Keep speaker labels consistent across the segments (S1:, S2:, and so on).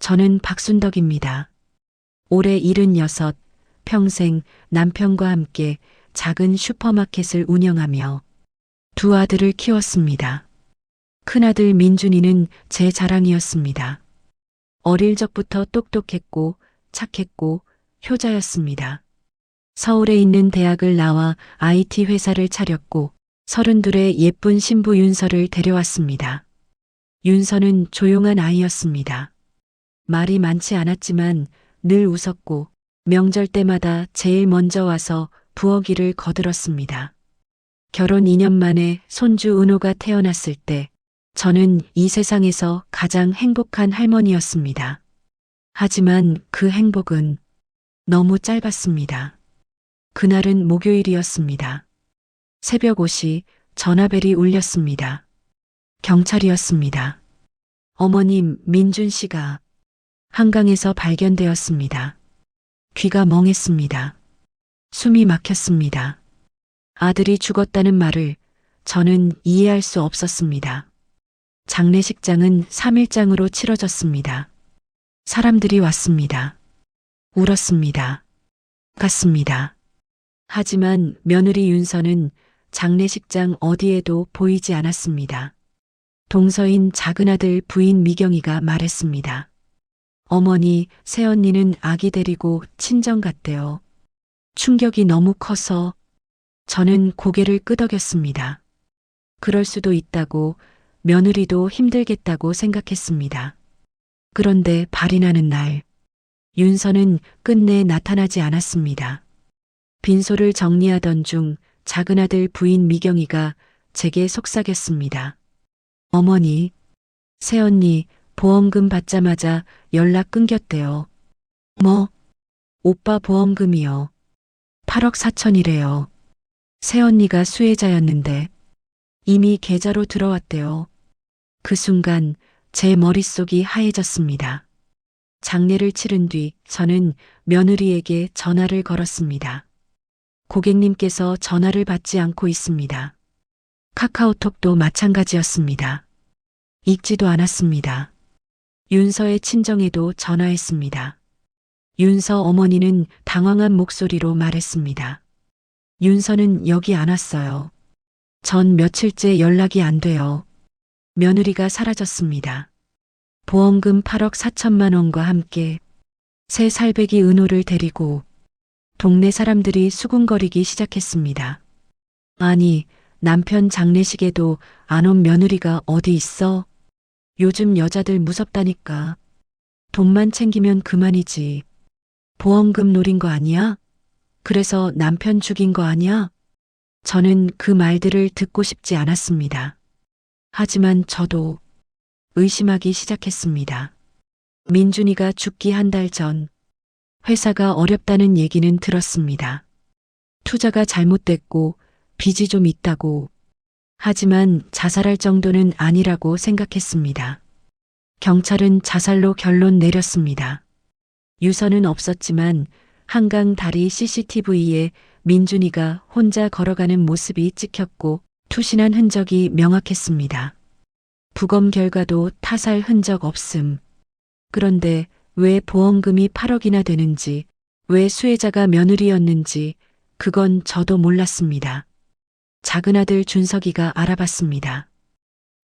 S1: 저는 박순덕입니다. 올해 76, 평생 남편과 함께 작은 슈퍼마켓을 운영하며 두 아들을 키웠습니다. 큰아들 민준이는 제 자랑이었습니다. 어릴 적부터 똑똑했고 착했고 효자였습니다. 서울에 있는 대학을 나와 IT 회사를 차렸고 32의 예쁜 신부 윤서를 데려왔습니다. 윤서는 조용한 아이였습니다. 말이 많지 않았지만 늘 웃었고 명절 때마다 제일 먼저 와서 부엌일을 거들었습니다. 결혼 2년 만에 손주 은호가 태어났을 때 저는 이 세상에서 가장 행복한 할머니였습니다. 하지만 그 행복은 너무 짧았습니다. 그날은 목요일이었습니다. 새벽 5시 전화벨이 울렸습니다. 경찰이었습니다. 어머님 민준 씨가 한강에서 발견되었습니다. 귀가 멍했습니다. 숨이 막혔습니다. 아들이 죽었다는 말을 저는 이해할 수 없었습니다. 장례식장은 3일장으로 치러졌습니다. 사람들이 왔습니다. 울었습니다. 갔습니다. 하지만 며느리 윤서는 장례식장 어디에도 보이지 않았습니다. 동서인 작은아들 부인 미경이가 말했습니다. 어머니, 새언니는 아기 데리고 친정 갔대요. 충격이 너무 커서 저는 고개를 끄덕였습니다. 그럴 수도 있다고 며느리도 힘들겠다고 생각했습니다. 그런데 발인하는 날, 윤서는 끝내 나타나지 않았습니다. 빈소를 정리하던 중 작은아들 부인 미경이가 제게 속삭였습니다. 어머니, 새언니 보험금 받자마자 연락 끊겼대요. 뭐? 오빠 보험금이요. 8억 4천이래요. 새언니가 수혜자였는데 이미 계좌로 들어왔대요. 그 순간 제 머릿속이 하얘졌습니다. 장례를 치른 뒤 저는 며느리에게 전화를 걸었습니다. 고객님께서 전화를 받지 않고 있습니다. 카카오톡도 마찬가지였습니다. 읽지도 않았습니다. 윤서의 친정에도 전화했습니다. 윤서 어머니는 당황한 목소리로 말했습니다. 윤서는 여기 안 왔어요. 전 며칠째 연락이 안 돼요. 며느리가 사라졌습니다. 보험금 8억 4천만 원과 함께 새 살배기 은호를 데리고 동네 사람들이 수군거리기 시작했습니다. 아니, 남편 장례식에도 안 온 며느리가 어디 있어? 요즘 여자들 무섭다니까. 돈만 챙기면 그만이지. 보험금 노린 거 아니야? 그래서 남편 죽인 거 아니야? 저는 그 말들을 듣고 싶지 않았습니다. 하지만 저도 의심하기 시작했습니다. 민준이가 죽기 한 달 전 회사가 어렵다는 얘기는 들었습니다. 투자가 잘못됐고 빚이 좀 있다고. 하지만 자살할 정도는 아니라고 생각했습니다. 경찰은 자살로 결론 내렸습니다. 유서는 없었지만 한강 다리 CCTV에 민준이가 혼자 걸어가는 모습이 찍혔고 투신한 흔적이 명확했습니다. 부검 결과도 타살 흔적 없음. 그런데 왜 보험금이 8억이나 되는지, 왜 수혜자가 며느리였는지 그건 저도 몰랐습니다. 작은아들 준석이가 알아봤습니다.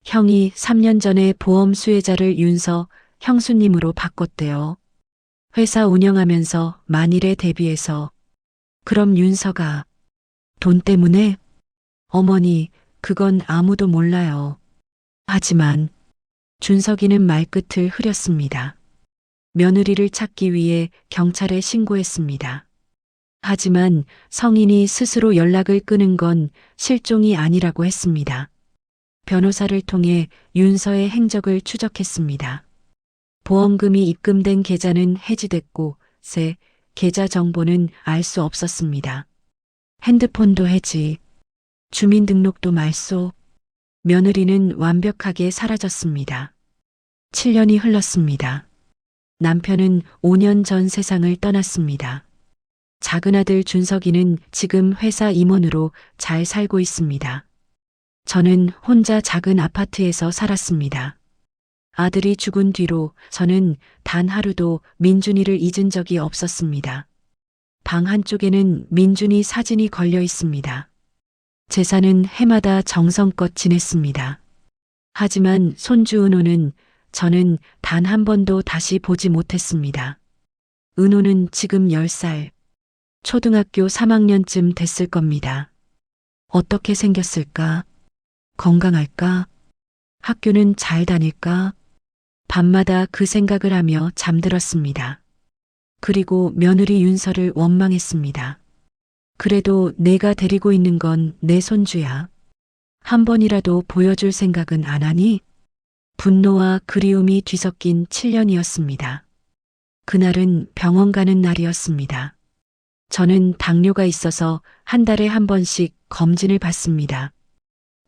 S1: 형이 3년 전에 보험 수혜자를 윤서 형수님으로 바꿨대요. 회사 운영하면서 만일에 대비해서. 그럼 윤서가 돈 때문에? 어머니, 그건 아무도 몰라요. 하지만 준석이는 말끝을 흐렸습니다. 며느리를 찾기 위해 경찰에 신고했습니다. 하지만 성인이 스스로 연락을 끊은 건 실종이 아니라고 했습니다. 변호사를 통해 윤서의 행적을 추적했습니다. 보험금이 입금된 계좌는 해지됐고 새 계좌 정보는 알 수 없었습니다. 핸드폰도 해지, 주민등록도 말소, 며느리는 완벽하게 사라졌습니다. 7년이 흘렀습니다. 남편은 5년 전 세상을 떠났습니다. 작은아들 준석이는 지금 회사 임원으로 잘 살고 있습니다. 저는 혼자 작은 아파트에서 살았습니다. 아들이 죽은 뒤로 저는 단 하루도 민준이를 잊은 적이 없었습니다. 방 한쪽에는 민준이 사진이 걸려 있습니다. 제사는 해마다 정성껏 지냈습니다. 하지만 손주 은호는 저는 단 한 번도 다시 보지 못했습니다. 은호는 지금 10살, 초등학교 3학년쯤 됐을 겁니다. 어떻게 생겼을까? 건강할까? 학교는 잘 다닐까? 밤마다 그 생각을 하며 잠들었습니다. 그리고 며느리 윤서를 원망했습니다. 그래도 내가 데리고 있는 건 내 손주야. 한 번이라도 보여줄 생각은 안 하니? 분노와 그리움이 뒤섞인 7년이었습니다. 그날은 병원 가는 날이었습니다. 저는 당뇨가 있어서 한 달에 한 번씩 검진을 받습니다.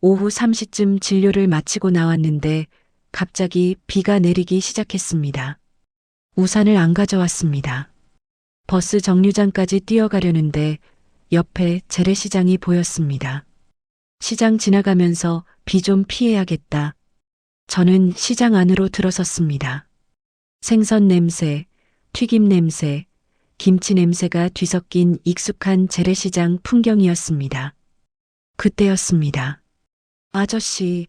S1: 오후 3시쯤 진료를 마치고 나왔는데 갑자기 비가 내리기 시작했습니다. 우산을 안 가져왔습니다. 버스 정류장까지 뛰어가려는데 옆에 재래시장이 보였습니다. 시장 지나가면서 비 좀 피해야겠다. 저는 시장 안으로 들어섰습니다. 생선 냄새, 튀김 냄새, 김치 냄새가 뒤섞인 익숙한 재래시장 풍경이었습니다. 그때였습니다. 아저씨,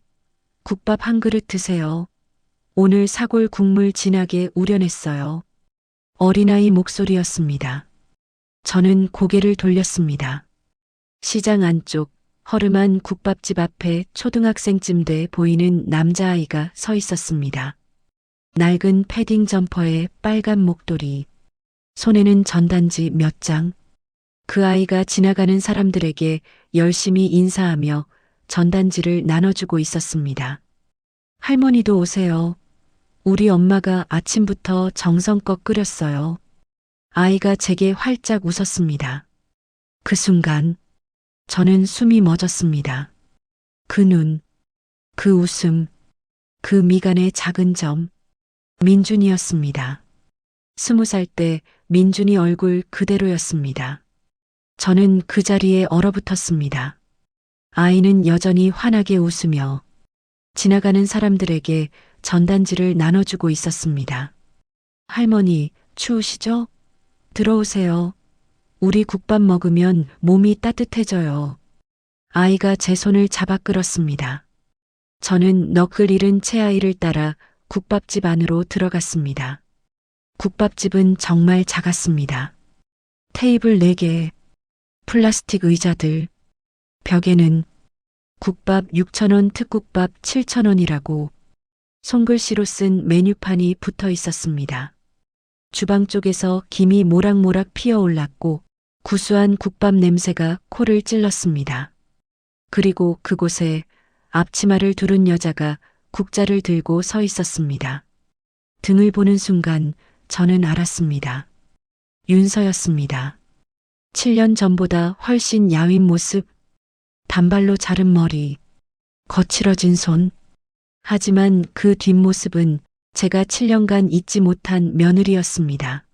S1: 국밥 한 그릇 드세요. 오늘 사골 국물 진하게 우려냈어요. 어린아이 목소리였습니다. 저는 고개를 돌렸습니다. 시장 안쪽 허름한 국밥집 앞에 초등학생쯤 돼 보이는 남자아이가 서 있었습니다. 낡은 패딩 점퍼에 빨간 목도리, 손에는 전단지 몇 장. 그 아이가 지나가는 사람들에게 열심히 인사하며 전단지를 나눠주고 있었습니다. 할머니도 오세요. 우리 엄마가 아침부터 정성껏 끓였어요. 아이가 제게 활짝 웃었습니다. 그 순간 저는 숨이 멎었습니다. 그 눈, 그 웃음, 그 미간의 작은 점, 민준이었습니다. 20살 때 민준이 얼굴 그대로였습니다. 저는 그 자리에 얼어붙었습니다. 아이는 여전히 환하게 웃으며 지나가는 사람들에게 전단지를 나눠주고 있었습니다. 할머니, 추우시죠? 들어오세요. 우리 국밥 먹으면 몸이 따뜻해져요. 아이가 제 손을 잡아 끌었습니다. 저는 너클 잃은 채아이를 따라 국밥집 안으로 들어갔습니다. 국밥집은 정말 작았습니다. 테이블 4개, 플라스틱 의자들, 벽에는 국밥 6,000원, 특국밥 7,000원이라고 손글씨로 쓴 메뉴판이 붙어 있었습니다. 주방 쪽에서 김이 모락모락 피어올랐고 구수한 국밥 냄새가 코를 찔렀습니다. 그리고 그곳에 앞치마를 두른 여자가 국자를 들고 서 있었습니다. 등을 보는 순간 저는 알았습니다. 윤서였습니다. 7년 전보다 훨씬 야윈 모습, 단발로 자른 머리, 거칠어진 손. 하지만 그 뒷모습은 제가 7년간 잊지 못한 며느리였습니다.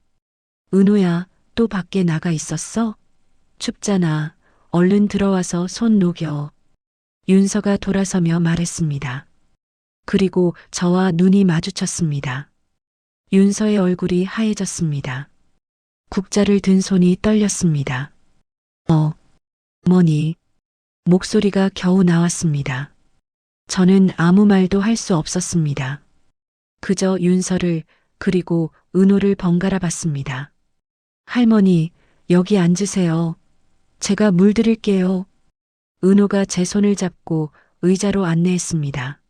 S1: 은호야, 또 밖에 나가 있었어? 춥잖아. 얼른 들어와서 손 녹여. 윤서가 돌아서며 말했습니다. 그리고 저와 눈이 마주쳤습니다. 윤서의 얼굴이 하얘졌습니다. 국자를 든 손이 떨렸습니다. 어머니. 목소리가 겨우 나왔습니다. 저는 아무 말도 할 수 없었습니다. 그저 윤서를 그리고 은호를 번갈아 봤습니다. 할머니, 여기 앉으세요. 제가 물 드릴게요. 은호가 제 손을 잡고 의자로 안내했습니다.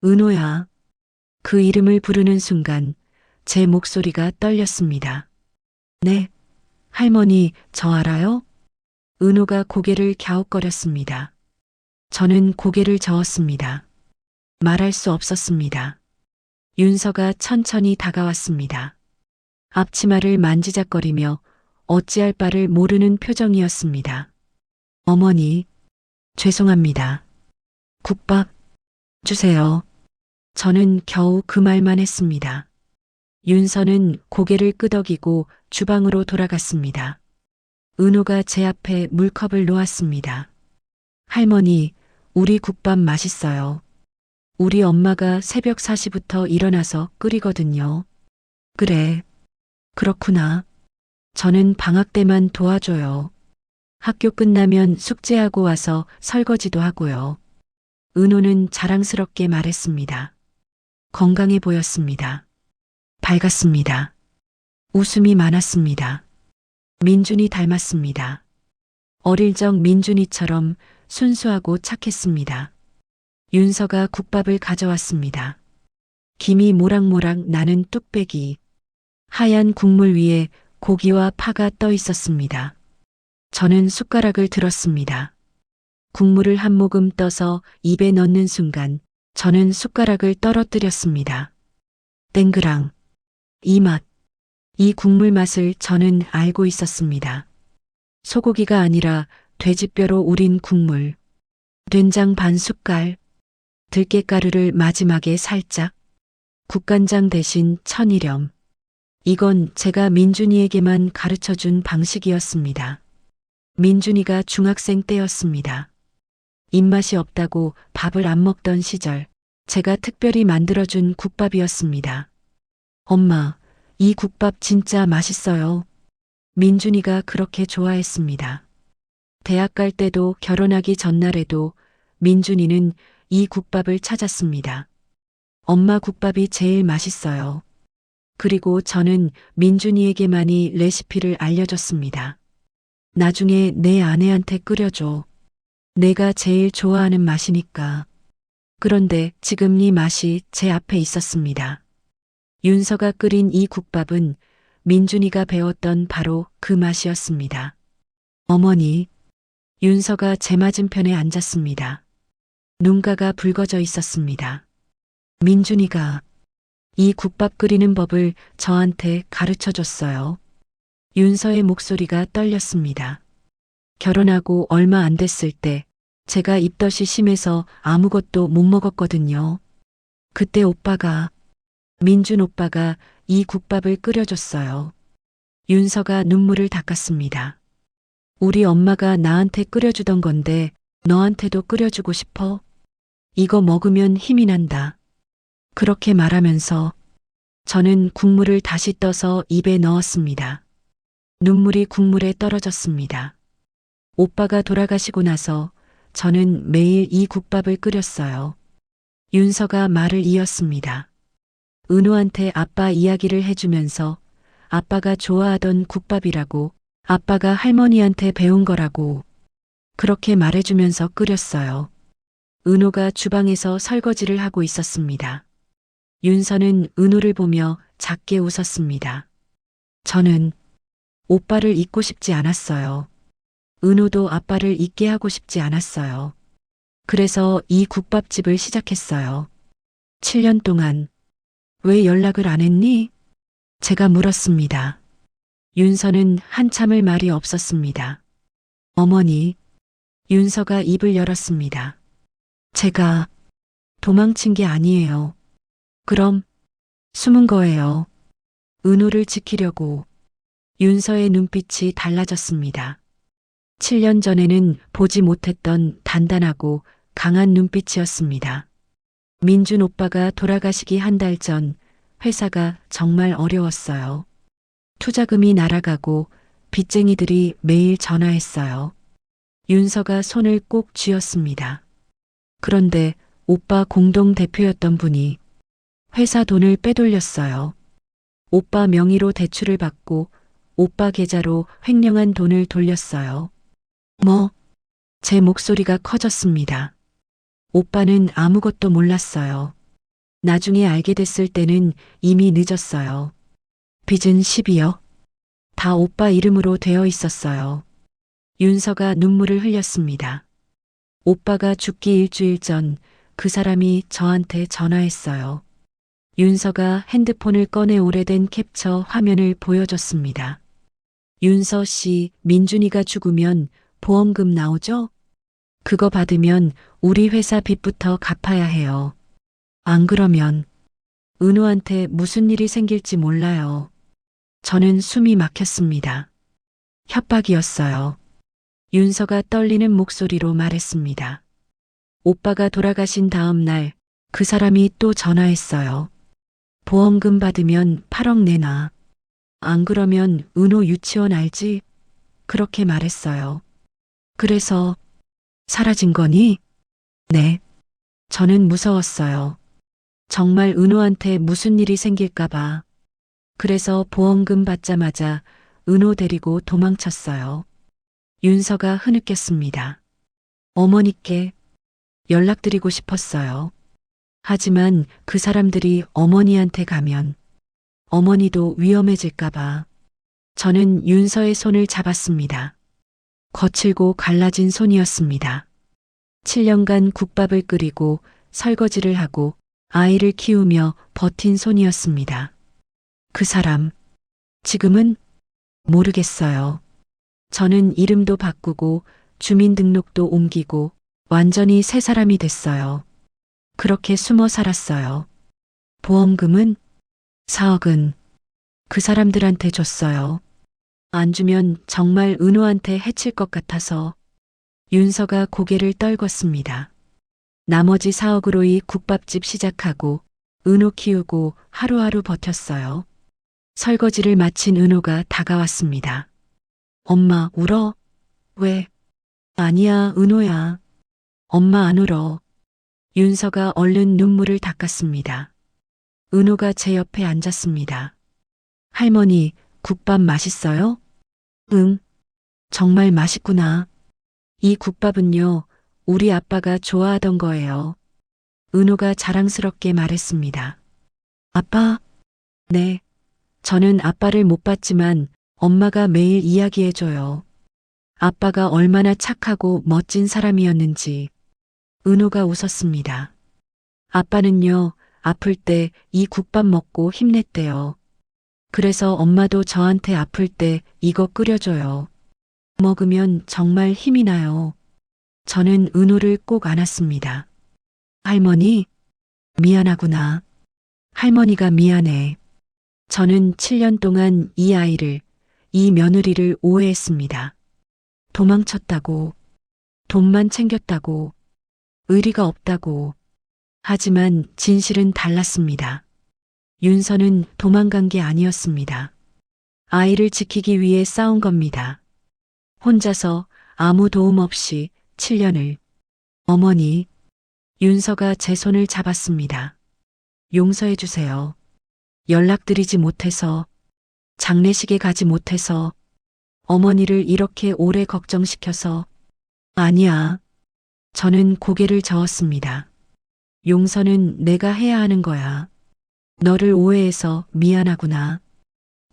S1: 은호야. 그 이름을 부르는 순간 제 목소리가 떨렸습니다. 네, 할머니, 저 알아요? 은호가 고개를 갸웃거렸습니다. 저는 고개를 저었습니다. 말할 수 없었습니다. 윤서가 천천히 다가왔습니다. 앞치마를 만지작거리며 어찌할 바를 모르는 표정이었습니다. 어머니, 죄송합니다. 국밥 주세요. 저는 겨우 그 말만 했습니다. 윤서는 고개를 끄덕이고 주방으로 돌아갔습니다. 은호가 제 앞에 물컵을 놓았습니다. 할머니, 우리 국밥 맛있어요. 우리 엄마가 새벽 4시부터 일어나서 끓이거든요. 그래. 그렇구나. 저는 방학 때만 도와줘요. 학교 끝나면 숙제하고 와서 설거지도 하고요. 은호는 자랑스럽게 말했습니다. 건강해 보였습니다. 밝았습니다. 웃음이 많았습니다. 민준이 닮았습니다. 어릴 적 민준이처럼 순수하고 착했습니다. 윤서가 국밥을 가져왔습니다. 김이 모락모락 나는 뚝배기. 하얀 국물 위에 고기와 파가 떠 있었습니다. 저는 숟가락을 들었습니다. 국물을 한 모금 떠서 입에 넣는 순간 저는 숟가락을 떨어뜨렸습니다. 땡그랑. 이 맛. 이 국물 맛을 저는 알고 있었습니다. 소고기가 아니라 돼지뼈로 우린 국물. 된장 반 숟갈. 들깨가루를 마지막에 살짝. 국간장 대신 천일염. 이건 제가 민준이에게만 가르쳐준 방식이었습니다. 민준이가 중학생 때였습니다. 입맛이 없다고 밥을 안 먹던 시절 제가 특별히 만들어준 국밥이었습니다. 엄마, 이 국밥 진짜 맛있어요. 민준이가 그렇게 좋아했습니다. 대학 갈 때도 결혼하기 전날에도 민준이는 이 국밥을 찾았습니다. 엄마 국밥이 제일 맛있어요. 그리고 저는 민준이에게만이 레시피를 알려줬습니다. 나중에 내 아내한테 끓여줘. 내가 제일 좋아하는 맛이니까. 그런데 지금 이 맛이 제 앞에 있었습니다. 윤서가 끓인 이 국밥은 민준이가 배웠던 바로 그 맛이었습니다. 어머니, 윤서가 제 맞은편에 앉았습니다. 눈가가 붉어져 있었습니다. 민준이가 이 국밥 끓이는 법을 저한테 가르쳐 줬어요. 윤서의 목소리가 떨렸습니다. 결혼하고 얼마 안 됐을 때 제가 입덧이 심해서 아무것도 못 먹었거든요. 그때 민준 오빠가 이 국밥을 끓여줬어요. 윤서가 눈물을 닦았습니다. 우리 엄마가 나한테 끓여주던 건데 너한테도 끓여주고 싶어? 이거 먹으면 힘이 난다. 그렇게 말하면서 저는 국물을 다시 떠서 입에 넣었습니다. 눈물이 국물에 떨어졌습니다. 오빠가 돌아가시고 나서 저는 매일 이 국밥을 끓였어요. 윤서가 말을 이었습니다. 은호한테 아빠 이야기를 해주면서 아빠가 좋아하던 국밥이라고, 아빠가 할머니한테 배운 거라고 그렇게 말해주면서 끓였어요. 은호가 주방에서 설거지를 하고 있었습니다. 윤서는 은호를 보며 작게 웃었습니다. 저는 오빠를 잊고 싶지 않았어요. 은호도 아빠를 잊게 하고 싶지 않았어요. 그래서 이 국밥집을 시작했어요. 7년 동안. 왜 연락을 안 했니? 제가 물었습니다. 윤서는 한참을 말이 없었습니다. 어머니, 윤서가 입을 열었습니다. 제가 도망친 게 아니에요. 그럼 숨은 거예요. 은호를 지키려고. 윤서의 눈빛이 달라졌습니다. 7년 전에는 보지 못했던 단단하고 강한 눈빛이었습니다. 민준 오빠가 돌아가시기 한 달 전 회사가 정말 어려웠어요. 투자금이 날아가고 빚쟁이들이 매일 전화했어요. 윤서가 손을 꼭 쥐었습니다. 그런데 오빠 공동대표였던 분이 회사 돈을 빼돌렸어요. 오빠 명의로 대출을 받고 오빠 계좌로 횡령한 돈을 돌렸어요. 제 목소리가 커졌습니다. 오빠는 아무것도 몰랐어요. 나중에 알게 됐을 때는 이미 늦었어요. 빚은 10이요. 다 오빠 이름으로 되어 있었어요. 윤서가 눈물을 흘렸습니다. 오빠가 죽기 일주일 전 그 사람이 저한테 전화했어요. 윤서가 핸드폰을 꺼내 오래된 캡처 화면을 보여줬습니다. 윤서 씨, 민준이가 죽으면 보험금 나오죠? 그거 받으면 우리 회사 빚부터 갚아야 해요. 안 그러면 은호한테 무슨 일이 생길지 몰라요. 저는 숨이 막혔습니다. 협박이었어요. 윤서가 떨리는 목소리로 말했습니다. 오빠가 돌아가신 다음 날 그 사람이 또 전화했어요. 보험금 받으면 8억 내놔. 안 그러면 은호 유치원 알지? 그렇게 말했어요. 그래서 사라진 거니? 네. 저는 무서웠어요. 정말 은호한테 무슨 일이 생길까봐. 그래서 보험금 받자마자 은호 데리고 도망쳤어요. 윤서가 흐느꼈습니다. 어머니께 연락드리고 싶었어요. 하지만 그 사람들이 어머니한테 가면 어머니도 위험해질까봐. 저는 윤서의 손을 잡았습니다. 거칠고 갈라진 손이었습니다. 7년간 국밥을 끓이고 설거지를 하고 아이를 키우며 버틴 손이었습니다. 그 사람, 지금은 모르겠어요. 저는 이름도 바꾸고 주민등록도 옮기고 완전히 새 사람이 됐어요. 그렇게 숨어 살았어요. 보험금은 4억은 그 사람들한테 줬어요. 안 주면 정말 은호한테 해칠 것 같아서. 윤서가 고개를 떨궜습니다. 나머지 4억으로 이 국밥집 시작하고 은호 키우고 하루하루 버텼어요. 설거지를 마친 은호가 다가왔습니다. 엄마 울어? 왜? 아니야, 은호야. 엄마 안 울어. 윤서가 얼른 눈물을 닦았습니다. 은호가 제 옆에 앉았습니다. 할머니, 국밥 맛있어요? 응, 정말 맛있구나. 이 국밥은요, 우리 아빠가 좋아하던 거예요. 은호가 자랑스럽게 말했습니다. 아빠? 네. 저는 아빠를 못 봤지만 엄마가 매일 이야기해줘요. 아빠가 얼마나 착하고 멋진 사람이었는지. 은호가 웃었습니다. 아빠는요, 아플 때 이 국밥 먹고 힘냈대요. 그래서 엄마도 저한테 아플 때 이거 끓여줘요. 먹으면 정말 힘이 나요. 저는 은호를 꼭 안았습니다. 할머니, 미안하구나. 할머니가 미안해. 저는 7년 동안 이 아이를, 이 며느리를 오해했습니다. 도망쳤다고, 돈만 챙겼다고, 의리가 없다고. 하지만 진실은 달랐습니다. 윤서는 도망간 게 아니었습니다. 아이를 지키기 위해 싸운 겁니다. 혼자서 아무 도움 없이 7년을. 어머니, 윤서가 제 손을 잡았습니다. 용서해 주세요. 연락드리지 못해서, 장례식에 가지 못해서, 어머니를 이렇게 오래 걱정시켜서. 아니야. 저는 고개를 저었습니다. 용서는 내가 해야 하는 거야. 너를 오해해서 미안하구나.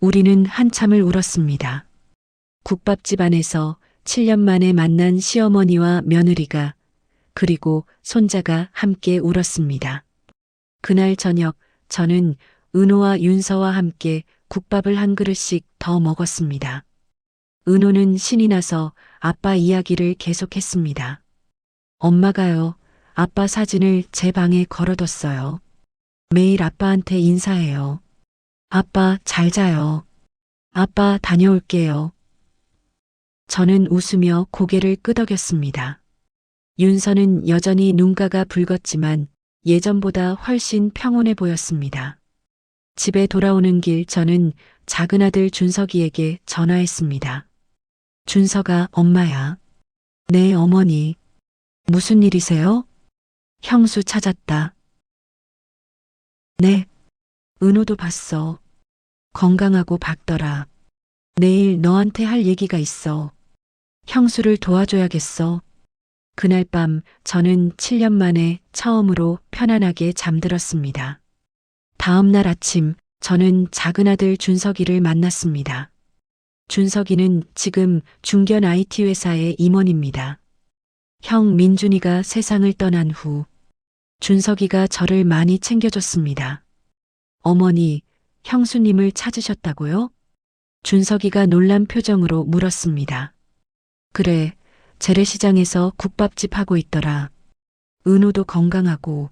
S1: 우리는 한참을 울었습니다. 국밥집 안에서 7년 만에 만난 시어머니와 며느리가 그리고 손자가 함께 울었습니다. 그날 저녁 저는 은호와 윤서와 함께 국밥을 한 그릇씩 더 먹었습니다. 은호는 신이 나서 아빠 이야기를 계속했습니다. 엄마가요, 아빠 사진을 제 방에 걸어뒀어요. 매일 아빠한테 인사해요. 아빠 잘 자요. 아빠 다녀올게요. 저는 웃으며 고개를 끄덕였습니다. 윤서는 여전히 눈가가 붉었지만 예전보다 훨씬 평온해 보였습니다. 집에 돌아오는 길 저는 작은 아들 준석이에게 전화했습니다. 준석아, 엄마야. 네, 어머니. 무슨 일이세요? 형수 찾았다. 네. 은호도 봤어. 건강하고 밝더라. 내일 너한테 할 얘기가 있어. 형수를 도와줘야겠어. 그날 밤 저는 7년 만에 처음으로 편안하게 잠들었습니다. 다음 날 아침 저는 작은 아들 준석이를 만났습니다. 준석이는 지금 중견 IT 회사의 임원입니다. 형 민준이가 세상을 떠난 후 준석이가 저를 많이 챙겨줬습니다. 어머니, 형수님을 찾으셨다고요? 준석이가 놀란 표정으로 물었습니다. 그래, 재래시장에서 국밥집 하고 있더라. 은호도 건강하고.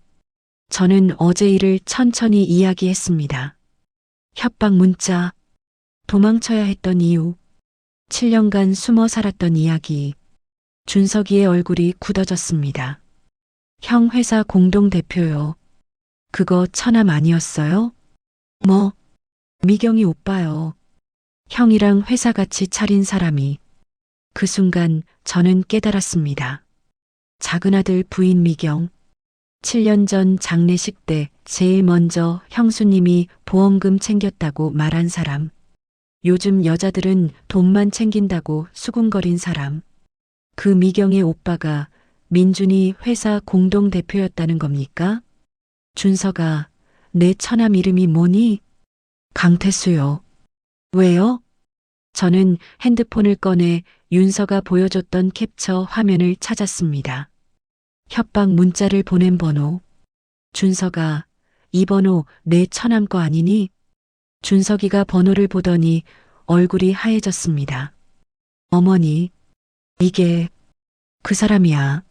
S1: 저는 어제 일을 천천히 이야기했습니다. 협박 문자, 도망쳐야 했던 이유, 7년간 숨어 살았던 이야기. 준석이의 얼굴이 굳어졌습니다. 형 회사 공동대표요. 그거 처남 아니었어요? 뭐, 미경이 오빠요. 형이랑 회사 같이 차린 사람이. 그 순간 저는 깨달았습니다. 작은아들 부인 미경. 7년 전 장례식 때 제일 먼저 형수님이 보험금 챙겼다고 말한 사람. 요즘 여자들은 돈만 챙긴다고 수군거린 사람. 그 미경의 오빠가 민준이 회사 공동대표였다는 겁니까? 준서가 내 처남 이름이 뭐니? 강태수요. 왜요? 저는 핸드폰을 꺼내 윤서가 보여줬던 캡처 화면을 찾았습니다. 협박 문자를 보낸 번호. 준서가 이 번호 내 처남 거 아니니? 준석이가 번호를 보더니 얼굴이 하얘졌습니다. 어머니, 이게 그 사람이야.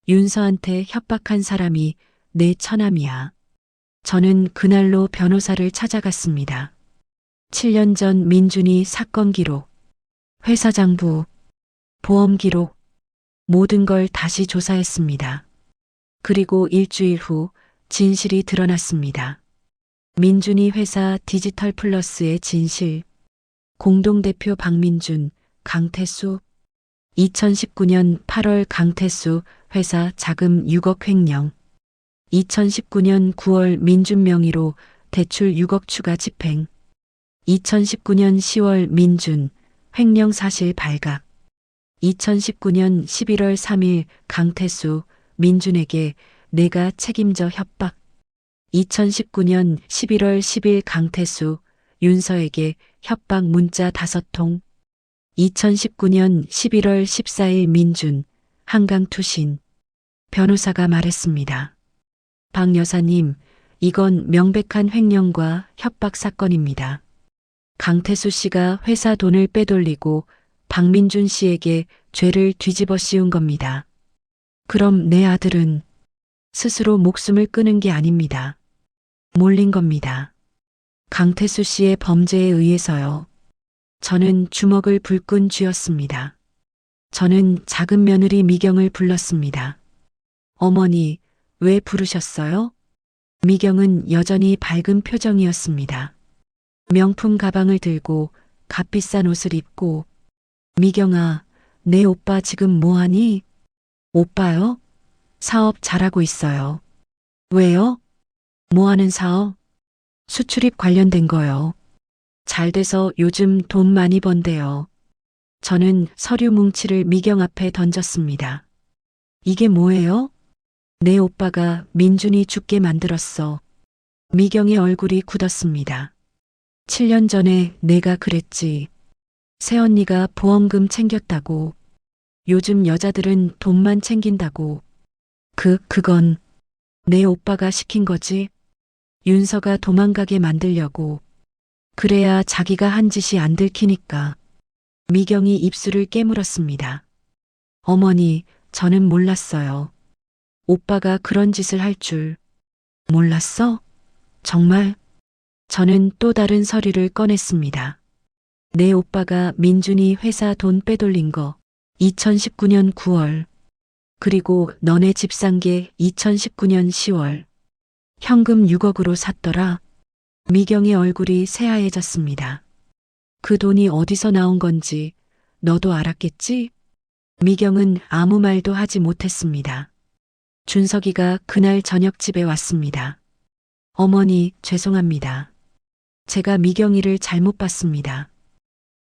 S1: 윤서한테 협박한 사람이 내 처남이야. 저는 그날로 변호사를 찾아갔습니다. 7년 전 민준이 사건 기록, 회사 장부, 보험 기록, 모든 걸 다시 조사했습니다. 그리고 일주일 후 진실이 드러났습니다. 민준이 회사 디지털 플러스의 진실, 공동대표 박민준, 강태수, 2019년 8월 강태수 회사 자금 6억 횡령, 2019년 9월 민준 명의로 대출 6억 추가 집행, 2019년 10월 민준 횡령 사실 발각, 2019년 11월 3일 강태수 민준에게 내가 책임져 협박, 2019년 11월 10일 강태수 윤서에게 협박 문자 5통, 2019년 11월 14일 민준 한강투신. 변호사가 말했습니다. 박 여사님, 이건 명백한 횡령과 협박 사건입니다. 강태수 씨가 회사 돈을 빼돌리고 박민준 씨에게 죄를 뒤집어 씌운 겁니다. 그럼 내 아들은 스스로 목숨을 끊은 게 아닙니다. 몰린 겁니다. 강태수 씨의 범죄에 의해서요. 저는 주먹을 불끈 쥐었습니다. 저는 작은 며느리 미경을 불렀습니다. 어머니, 왜 부르셨어요? 미경은 여전히 밝은 표정이었습니다. 명품 가방을 들고 값비싼 옷을 입고, 미경아, 내 오빠 지금 뭐하니? 오빠요? 사업 잘하고 있어요. 왜요? 뭐하는 사업? 수출입 관련된 거요. 잘 돼서 요즘 돈 많이 번대요. 저는 서류 뭉치를 미경 앞에 던졌습니다. 이게 뭐예요? 내 오빠가 민준이 죽게 만들었어. 미경의 얼굴이 굳었습니다. 7년 전에 내가 그랬지. 새언니가 보험금 챙겼다고. 요즘 여자들은 돈만 챙긴다고. 그건 내 오빠가 시킨 거지. 윤서가 도망가게 만들려고. 그래야 자기가 한 짓이 안 들키니까. 미경이 입술을 깨물었습니다. 어머니, 저는 몰랐어요. 오빠가 그런 짓을 할 줄. 몰랐어? 정말? 저는 또 다른 서류를 꺼냈습니다. 내 오빠가 민준이 회사 돈 빼돌린 거 2019년 9월. 그리고 너네 집 산 게 2019년 10월. 현금 6억으로 샀더라. 미경의 얼굴이 새하얘졌습니다. 그 돈이 어디서 나온 건지 너도 알았겠지? 미경은 아무 말도 하지 못했습니다. 준석이가 그날 저녁 집에 왔습니다. 어머니, 죄송합니다. 제가 미경이를 잘못 봤습니다.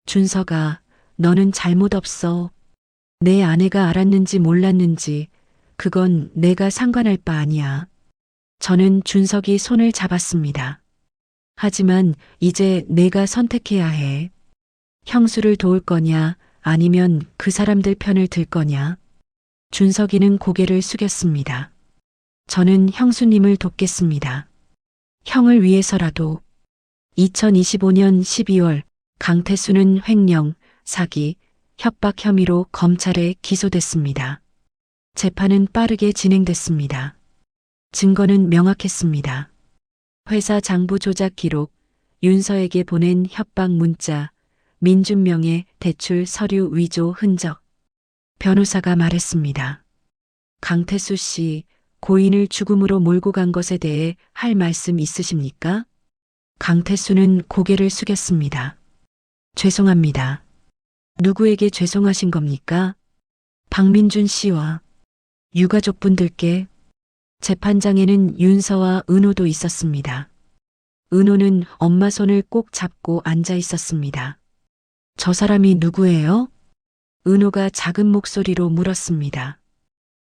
S1: 준석아, 너는 잘못 없어. 내 아내가 알았는지 몰랐는지 그건 내가 상관할 바 아니야. 저는 준석이 손을 잡았습니다. 하지만 이제 내가 선택해야 해. 형수를 도울 거냐 아니면 그 사람들 편을 들 거냐. 준석이는 고개를 숙였습니다. 저는 형수님을 돕겠습니다. 형을 위해서라도. 2025년 12월 강태수는 횡령, 사기, 협박 혐의로 검찰에 기소됐습니다. 재판은 빠르게 진행됐습니다. 증거는 명확했습니다. 회사 장부 조작 기록, 윤서에게 보낸 협박 문자, 민준명의 대출 서류 위조 흔적. 변호사가 말했습니다. 강태수 씨, 고인을 죽음으로 몰고 간 것에 대해 할 말씀 있으십니까? 강태수는 고개를 숙였습니다. 죄송합니다. 누구에게 죄송하신 겁니까? 박민준 씨와 유가족분들께. 재판장에는 윤서와 은호도 있었습니다. 은호는 엄마 손을 꼭 잡고 앉아 있었습니다. 저 사람이 누구예요? 은호가 작은 목소리로 물었습니다.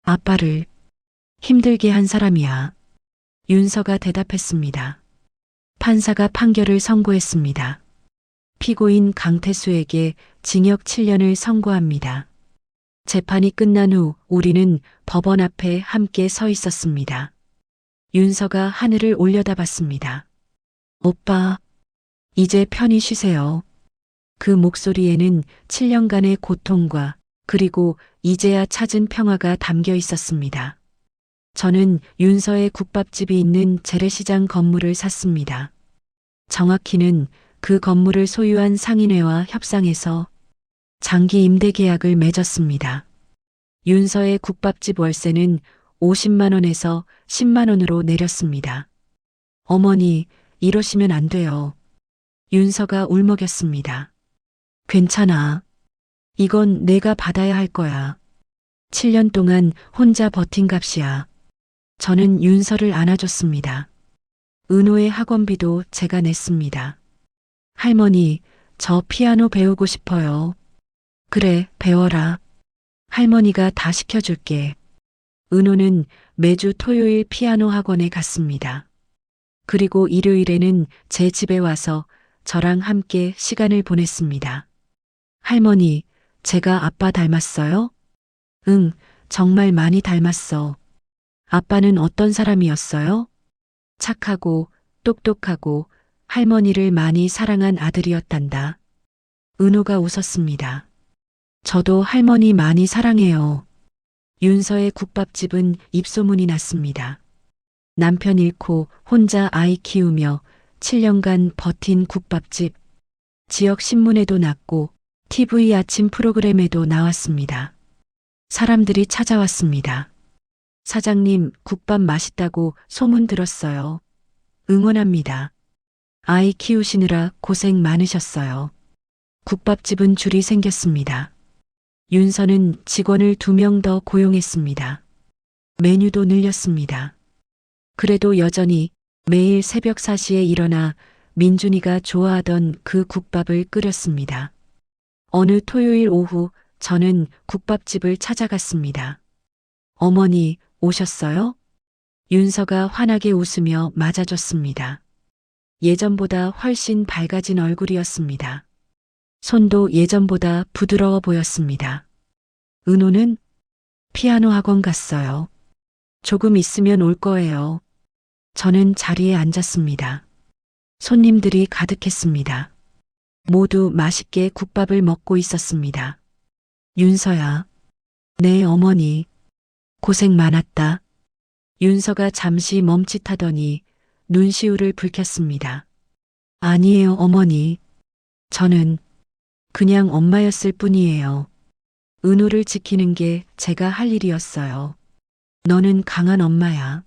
S1: 아빠를 힘들게 한 사람이야. 윤서가 대답했습니다. 판사가 판결을 선고했습니다. 피고인 강태수에게 징역 7년을 선고합니다. 재판이 끝난 후 우리는 법원 앞에 함께 서 있었습니다. 윤서가 하늘을 올려다봤습니다. 오빠, 이제 편히 쉬세요. 그 목소리에는 7년간의 고통과 그리고 이제야 찾은 평화가 담겨 있었습니다. 저는 윤서의 국밥집이 있는 재래시장 건물을 샀습니다. 정확히는 그 건물을 소유한 상인회와 협상해서 장기 임대 계약을 맺었습니다. 윤서의 국밥집 월세는 50만 원에서 10만 원으로 내렸습니다. 어머니, 이러시면 안 돼요. 윤서가 울먹였습니다. 괜찮아. 이건 내가 받아야 할 거야. 7년 동안 혼자 버틴 값이야. 저는 윤서를 안아줬습니다. 은호의 학원비도 제가 냈습니다. 할머니, 저 피아노 배우고 싶어요. 그래, 배워라. 할머니가 다 시켜줄게. 은호는 매주 토요일 피아노 학원에 갔습니다. 그리고 일요일에는 제 집에 와서 저랑 함께 시간을 보냈습니다. 할머니, 제가 아빠 닮았어요? 응, 정말 많이 닮았어. 아빠는 어떤 사람이었어요? 착하고 똑똑하고 할머니를 많이 사랑한 아들이었단다. 은호가 웃었습니다. 저도 할머니 많이 사랑해요. 윤서의 국밥집은 입소문이 났습니다. 남편 잃고 혼자 아이 키우며 7년간 버틴 국밥집. 지역 신문에도 났고 TV 아침 프로그램에도 나왔습니다. 사람들이 찾아왔습니다. 사장님, 국밥 맛있다고 소문 들었어요. 응원합니다. 아이 키우시느라 고생 많으셨어요. 국밥집은 줄이 생겼습니다. 윤서는 직원을 2명 더 고용했습니다. 메뉴도 늘렸습니다. 그래도 여전히 매일 새벽 4시에 일어나 민준이가 좋아하던 그 국밥을 끓였습니다. 어느 토요일 오후 저는 국밥집을 찾아갔습니다. 어머니, 오셨어요? 윤서가 환하게 웃으며 맞아줬습니다. 예전보다 훨씬 밝아진 얼굴이었습니다. 손도 예전보다 부드러워 보였습니다. 은호는 피아노 학원 갔어요. 조금 있으면 올 거예요. 저는 자리에 앉았습니다. 손님들이 가득했습니다. 모두 맛있게 국밥을 먹고 있었습니다. 윤서야. 네, 어머니. 고생 많았다. 윤서가 잠시 멈칫하더니 눈시울을 붉혔습니다. 아니에요, 어머니. 저는 그냥 엄마였을 뿐이에요. 은호를 지키는 게 제가 할 일이었어요. 너는 강한 엄마야.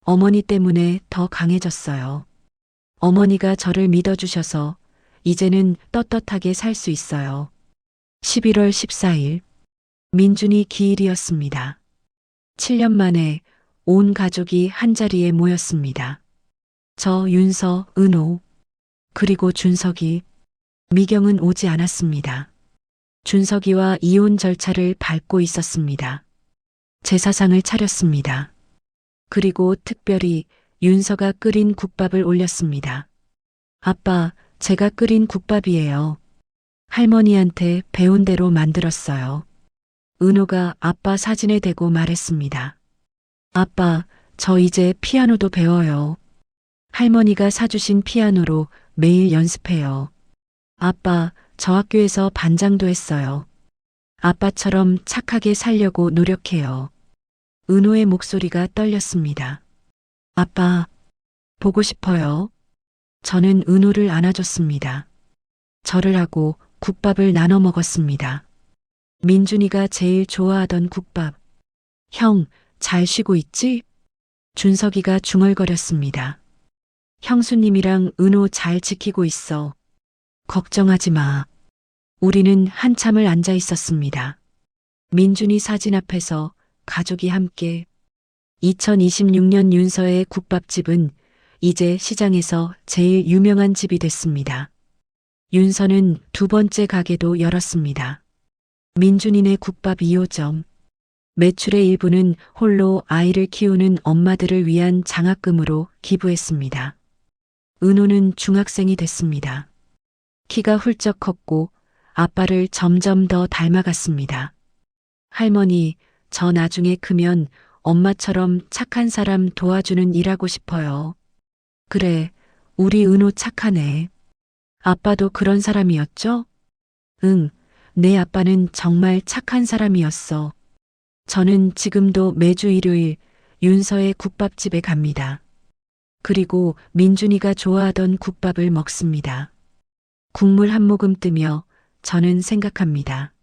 S1: 어머니 때문에 더 강해졌어요. 어머니가 저를 믿어주셔서 이제는 떳떳하게 살 수 있어요. 11월 14일 민준이 기일이었습니다. 7년 만에 온 가족이 한자리에 모였습니다. 저, 윤서, 은호, 그리고 준석이. 미경은 오지 않았습니다. 준석이와 이혼 절차를 밟고 있었습니다. 제사상을 차렸습니다. 그리고 특별히 윤서가 끓인 국밥을 올렸습니다. 아빠, 제가 끓인 국밥이에요. 할머니한테 배운 대로 만들었어요. 은호가 아빠 사진에 대고 말했습니다. 아빠, 저 이제 피아노도 배워요. 할머니가 사주신 피아노로 매일 연습해요. 아빠, 저 학교에서 반장도 했어요. 아빠처럼 착하게 살려고 노력해요. 은호의 목소리가 떨렸습니다. 아빠, 보고 싶어요. 저는 은호를 안아줬습니다. 절을 하고 국밥을 나눠 먹었습니다. 민준이가 제일 좋아하던 국밥. 형, 잘 쉬고 있지? 준석이가 중얼거렸습니다. 형수님이랑 은호 잘 지키고 있어. 걱정하지 마. 우리는 한참을 앉아 있었습니다. 민준이 사진 앞에서 가족이 함께 2026년 윤서의 국밥집은 이제 시장에서 제일 유명한 집이 됐습니다. 윤서는 두 번째 가게도 열었습니다. 민준이네 국밥 2호점. 매출의 일부는 홀로 아이를 키우는 엄마들을 위한 장학금으로 기부했습니다. 은호는 중학생이 됐습니다. 키가 훌쩍 컸고 아빠를 점점 더 닮아갔습니다. 할머니, 저 나중에 크면 엄마처럼 착한 사람 도와주는 일하고 싶어요. 그래, 우리 은호 착하네. 아빠도 그런 사람이었죠? 응, 내 아빠는 정말 착한 사람이었어. 저는 지금도 매주 일요일 윤서의 국밥집에 갑니다. 그리고 민준이가 좋아하던 국밥을 먹습니다. 국물 한 모금 뜨며 저는 생각합니다.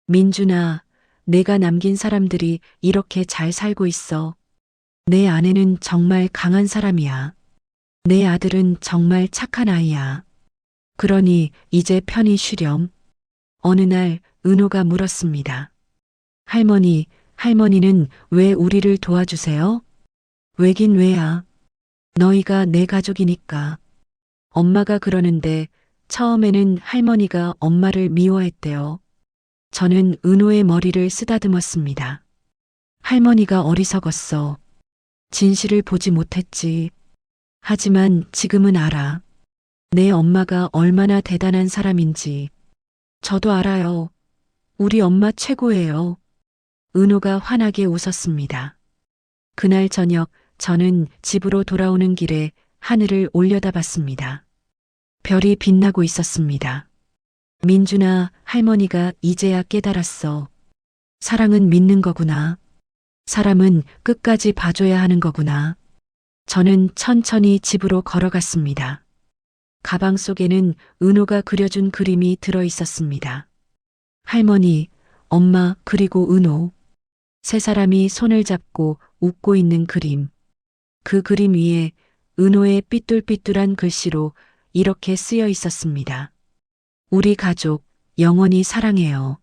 S1: 민준아, 내가 남긴 사람들이 이렇게 잘 살고 있어. 내 아내는 정말 강한 사람이야. 내 아들은 정말 착한 아이야. 그러니 이제 편히 쉬렴. 어느 날 은호가 물었습니다. 할머니는 왜 우리를 도와주세요? 왜긴 왜야. 너희가 내 가족이니까. 엄마가 그러는데 처음에는 할머니가 엄마를 미워했대요. 저는 은호의 머리를 쓰다듬었습니다. 할머니가 어리석었어. 진실을 보지 못했지. 하지만 지금은 알아. 내 엄마가 얼마나 대단한 사람인지. 저도 알아요. 우리 엄마 최고예요. 은호가 환하게 웃었습니다. 그날 저녁 저는 집으로 돌아오는 길에 하늘을 올려다봤습니다. 별이 빛나고 있었습니다. 민준아, 할머니가 이제야 깨달았어. 사랑은 믿는 거구나. 사람은 끝까지 봐줘야 하는 거구나. 저는 천천히 집으로 걸어갔습니다. 가방 속에는 은호가 그려준 그림이 들어 있었습니다. 할머니, 엄마, 그리고 은호. 세 사람이 손을 잡고 웃고 있는 그림. 그 그림 위에 은호의 삐뚤삐뚤한 글씨로 이렇게 쓰여 있었습니다. 우리 가족, 영원히 사랑해요.